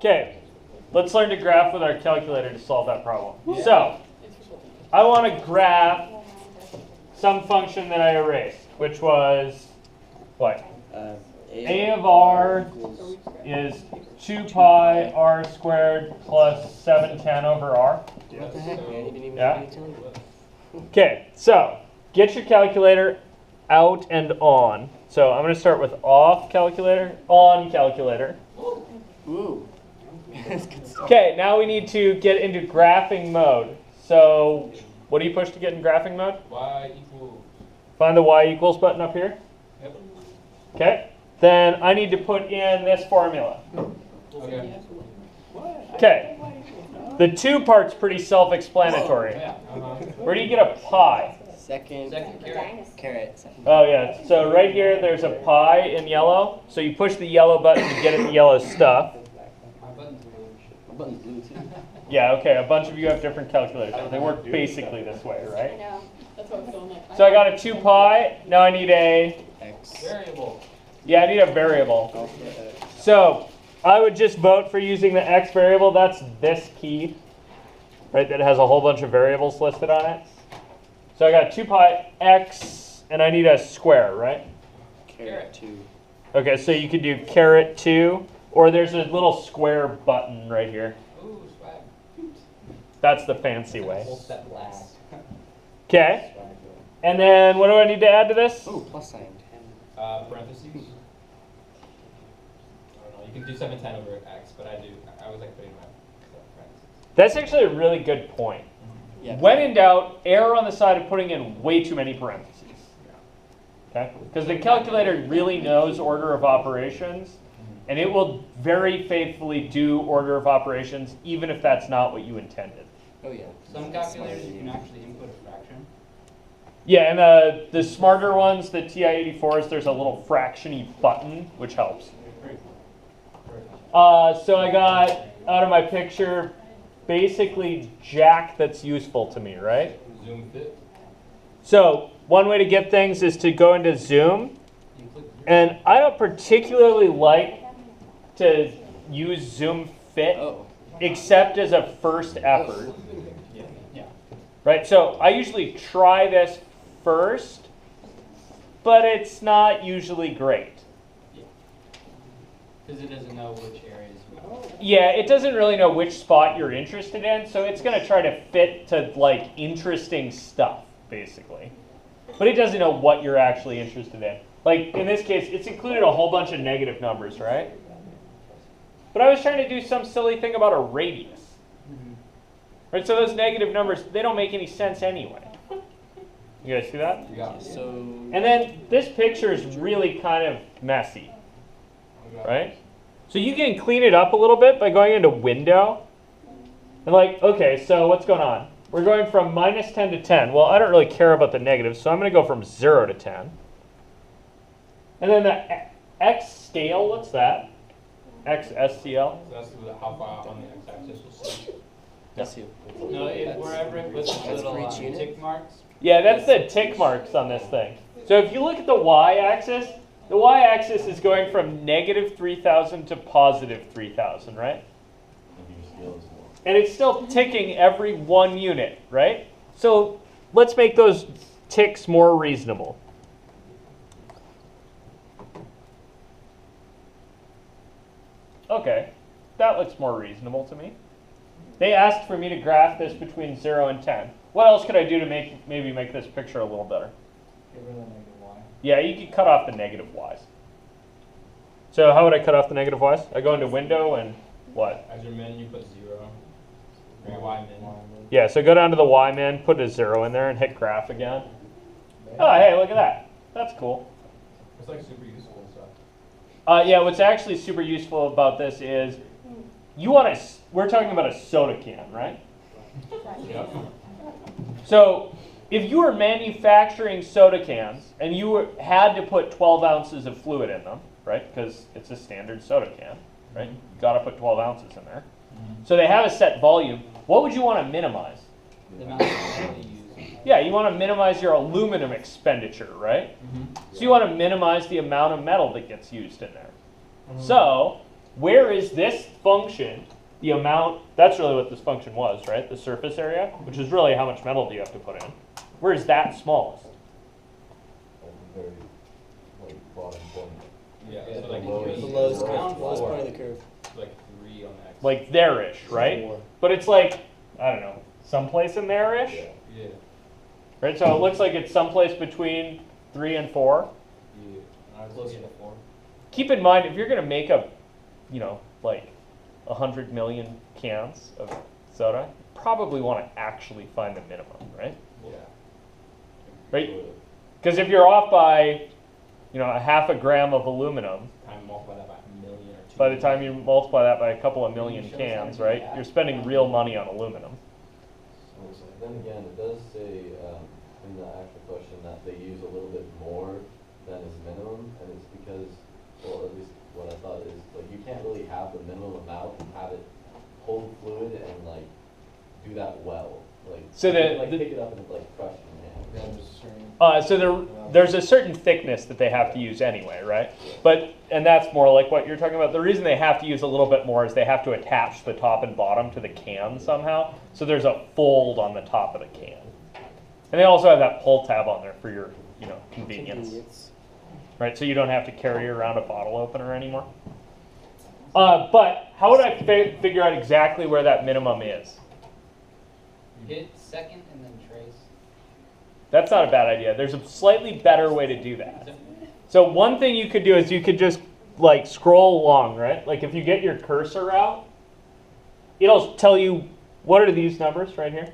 Okay, let's learn to graph with our calculator to solve that problem. Yeah. So, I want to graph some function that I erased, which was what? A of r is 2 pi r squared plus 710 over r. What the heck, man? Yeah. Okay, so get your calculator out and on. So I'm going to start with off calculator, on calculator. Ooh. Okay, now we need to get into graphing mode. So what do you push to get in graphing mode? Y equals. Find the y equals button up here. Yep. Okay, then I need to put in this formula. Okay. Okay, the 2 part's pretty self-explanatory. Yeah. Where do you get a pi? Second carrot. Oh yeah, so right here there's a pi in yellow. So you push the yellow button to get at the yellow stuff. My button's blue. My button's blue too. Yeah, okay, a bunch of you have different calculators. They work basically this way, I right? know. That's what I was going like. So I got a 2 pi, now I need a, X. Variable. yeah, I need a variable. Alpha X. So I would just vote for using the x variable. That's this key, right, that has a whole bunch of variables listed on it. So I got 2 pi x, and I need a square, right? Carrot 2. Okay, so you could do caret 2, or there's a little square button right here. Ooh, swag. That's the fancy way. Full step last. Okay, and then what do I need to add to this? Ooh, plus sign. Parentheses. I don't know. You can do 710 over x, but I was like putting my parentheses. That's actually a really good point. Yeah. When in doubt, err on the side of putting in way too many parentheses. Okay? Because the calculator really knows order of operations, and it will very faithfully do order of operations, even if that's not what you intended. Oh yeah. Some calculators you can actually input a fraction. Yeah, and the smarter ones, the TI-84s, there's a little fraction-y button, which helps. So I got out of my picture basically jack that's useful to me, right? Zoom fit. So one way to get things is to go into Zoom, and I don't particularly like to use Zoom Fit Oh. except as a first effort, Yeah. right? So I usually try this first, but it's not usually great. Because it doesn't know which areas. Yeah, it doesn't really know which spot you're interested in, so it's going to try to fit to like interesting stuff, basically. But it doesn't know what you're actually interested in. Like in this case, it's included a whole bunch of negative numbers, right? But I was trying to do some silly thing about a radius. Right, so those negative numbers, they don't make any sense anyway. You guys see that? Yeah. So. And then this picture is really kind of messy, right? So you can clean it up a little bit by going into Window. And like, okay, so what's going on? We're going from minus 10 to 10. Well, I don't really care about the negatives, so I'm going to go from 0 to 10. And then the x scale, what's that? X SCL? So that's how far on the x-axis you'll see. That's you. No, wherever it puts the That's for little each unit? tick marks. Yeah, that's the tick marks on this thing. So if you look at the y-axis, the y-axis is going from negative 3,000 to positive 3,000, right? And it's still ticking every 1 unit, right? So let's make those ticks more reasonable. Okay, that looks more reasonable to me. They asked for me to graph this between 0 and 10. What else could I do to maybe make this picture a little better? Get rid of the negative y. Yeah, you could cut off the negative y's. So how would I cut off the negative y's? I go into Window and what? As your min, you put 0. Or your y min. Yeah, so go down to the y min, put a 0 in there, and hit graph again. Oh, hey, look at that. That's cool. It's like super useful and stuff. Yeah, what's actually super useful about this is we're talking about a soda can, right? Yep. So if you were manufacturing soda cans and you had to put 12 ounces of fluid in them, right? Because it's a standard soda can, right? You got to put 12 ounces in there. So they have a set volume. What would you want to minimize? The amount of metal you use. Yeah, you want to minimize your aluminum expenditure, right? So you want to minimize the amount of metal that gets used in there. So where is this function, the amount, that's really what this function was, right? The surface area, which is really how much metal do you have to put in. Where is that smallest? At the very, like, bottom point. Yeah, Yeah, so like lowest- The three, lowest around lowest four, point of the curve. like 3 on the X. Like there-ish, right? 4. But it's like, I don't know, someplace in there-ish, Yeah. Yeah. right? So it looks like it's someplace between 3 and 4. Yeah. I was looking at 4. Keep in mind, if you're gonna make a, you know, like 100 million cans of soda, you probably want to actually find the minimum, right? Yeah. Right? Because if you're off by, you know, a half a gram of aluminum, Time multiply that by a million or 2 by the time million. you multiply that by a couple of million cans, right, you're spending real money on aluminum. So then again, it does say in the actual question that they use a little bit more than is minimum, and it's because, well, at least what I thought is, like, you can't really have the minimum amount and have it hold fluid and, like, do that well. Like, So you the- can, like, the- pick it up and, like, crush it in your hand. So there's a certain thickness that they have to use anyway, right? And that's more like what you're talking about. The reason they have to use a little bit more is they have to attach the top and bottom to the can somehow. So there's a fold on the top of the can. And they also have that pull tab on there for your, you know, convenience. Right, so you don't have to carry around a bottle opener anymore. But how would I figure out exactly where that minimum is? Hit second and then trace. That's not a bad idea. There's a slightly better way to do that. So one thing you could do is you could just like scroll along, right? Like if you get your cursor out, it'll tell you what are these numbers right here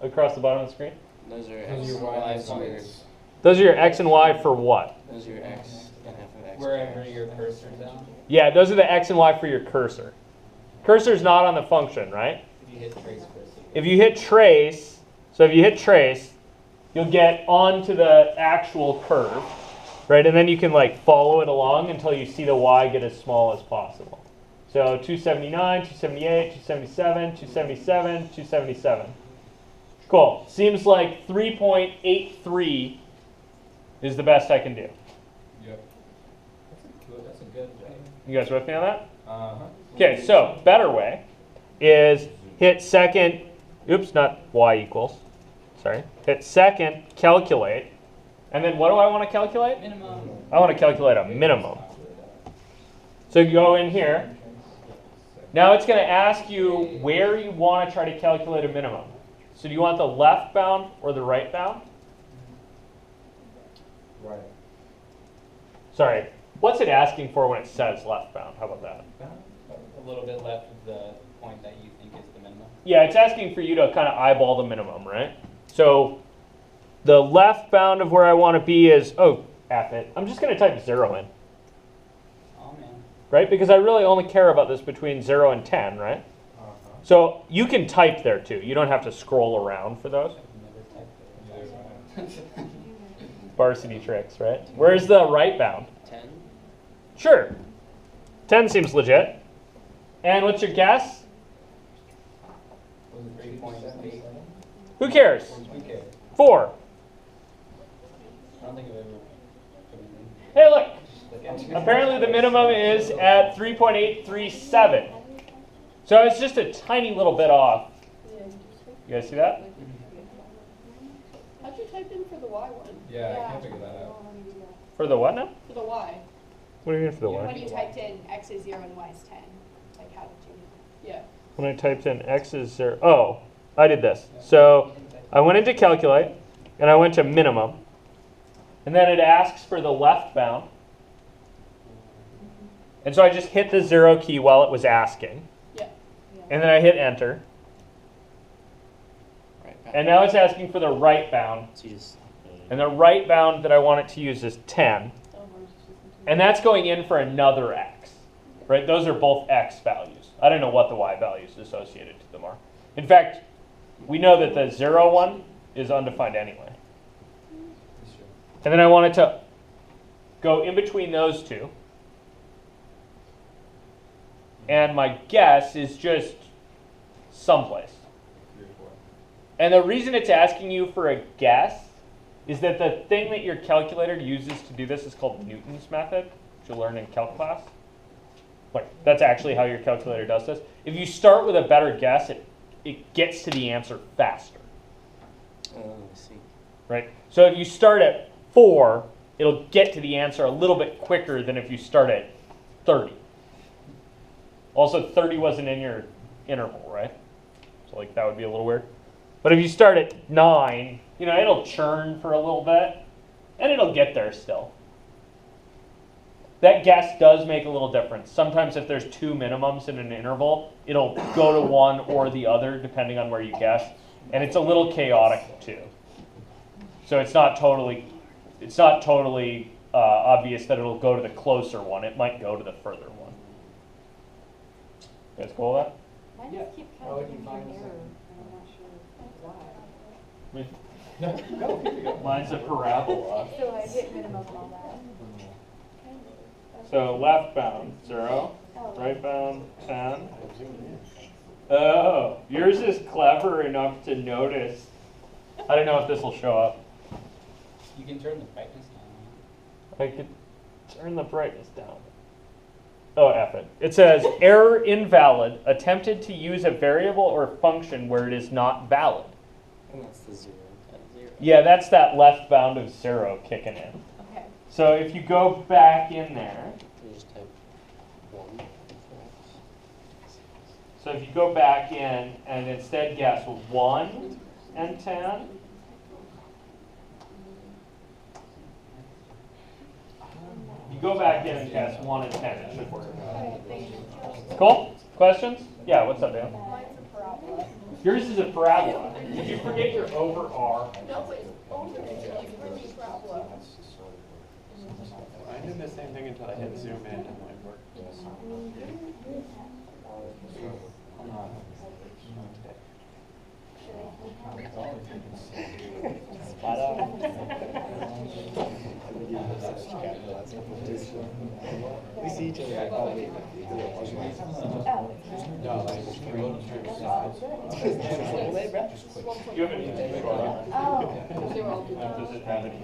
across the bottom of the screen. Those are Those X, are your Y, Y squared. points. Those are your X and Y for what? Those are your X and half of X. Wherever your cursor's down. Yeah, those are the X and Y for your cursor. Cursor's not on the function, right? If you hit trace first. If you hit trace, so if you hit trace, you'll get onto the actual curve, right? And then you can like follow it along until you see the Y get as small as possible. So 279, 278, 277, 277, 277. Cool. Seems like 3.83 is the best I can do. Yep. That's a good way. You guys with me on that? Uh-huh. Okay, so better way is hit second, oops, not Y equals, sorry. Hit second, calculate, and then what do I want to calculate? Minimum. I want to calculate a minimum. So you go in here. Now it's going to ask you where you want to try to calculate a minimum. So do you want the left bound or the right bound? Right. Sorry, what's it asking for when it says left bound? How about that? A little bit left of the point that you think is the minimum. Yeah, it's asking for you to kind of eyeball the minimum, right? So the left bound of where I want to be is, oh, F it. I'm just going to type 0 in, Oh man. right? Because I really only care about this between 0 and 10, right? Uh-huh. So you can type there too. You don't have to scroll around for those. I've never typed it. Varsity tricks, right? Where's the right bound? 10? Sure. 10 seems legit. And what's your guess? 3.8. Who cares? Okay. 4. I don't think I've ever put anything. Hey, look. Like, Apparently the minimum is at 3.837. So it's just a tiny little bit off. You guys see that? How'd you type in for the Y one? Yeah, I can't figure that out. For the what now? For the Y. What do you mean for the When Y? you typed in X is 0 and Y is 10, like how did you? Yeah. When I typed in X is 0. Oh, I did this. So I went into calculate, and I went to minimum. And then it asks for the left bound. And so I just hit the 0 key while it was asking. Yeah. And then I hit enter. Right. And now it's asking for the right bound. So you just. And the right bound that I want it to use is 10. And that's going in for another X. Right? Those are both X values. I don't know what the Y values associated to them are. In fact, we know that the 0 one is undefined anyway. And then I want it to go in between those two. And my guess is just someplace. 3 or 4. And the reason it's asking you for a guess is that the thing that your calculator uses to do this is called Newton's method, which you'll learn in calc class. Like, that's actually how your calculator does this. If you start with a better guess, it gets to the answer faster, Oh, I see. right? So if you start at 4, it'll get to the answer a little bit quicker than if you start at 30. Also, 30 wasn't in your interval, right? So like that would be a little weird. But if you start at 9, you know, it'll churn for a little bit, and it'll get there still. That guess does make a little difference. Sometimes if there's 2 minimums in an interval, it'll go to one or the other depending on where you guess. And it's a little chaotic too. So it's not totally obvious that it'll go to the closer one. It might go to the further one. You guys cool with that? Mine Yeah. just keep How would you counting find error, this and I'm not sure why. No, here we go. Mine's a parabola. So I hit minimum and all that. So left bound, 0. Oh. Right bound, 10. Oh, yours is clever enough to notice. I don't know if this will show up. You can turn the brightness down. I could turn the brightness down. Oh, F it. It says, error invalid, attempted to use a variable or function where it is not valid. And that's the 0. That's 0. Yeah, that's that left bound of 0 kicking in. Okay. So if you go back in there, You just type 1. so if you go back in and instead guess 1 and 10, you go back in and guess 1 and 10, it should work. Cool? Questions? Yeah, what's up, Dan? Mine's a parabola. Yours is a parabola. Did you forget your over R? No, it's over, it's really parabola. I did the same thing until I hit zoom in and it worked. Spot on. We see each other probably. Oh. No, like, You have any? Oh. Does it have any?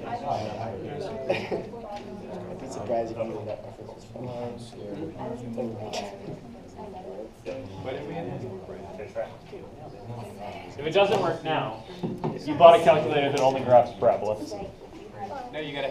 I'd be surprised if you knew that reference was What did we end up? Okay, try. If it doesn't work now, you bought a calculator that only graphs parabolas. No, you gotta.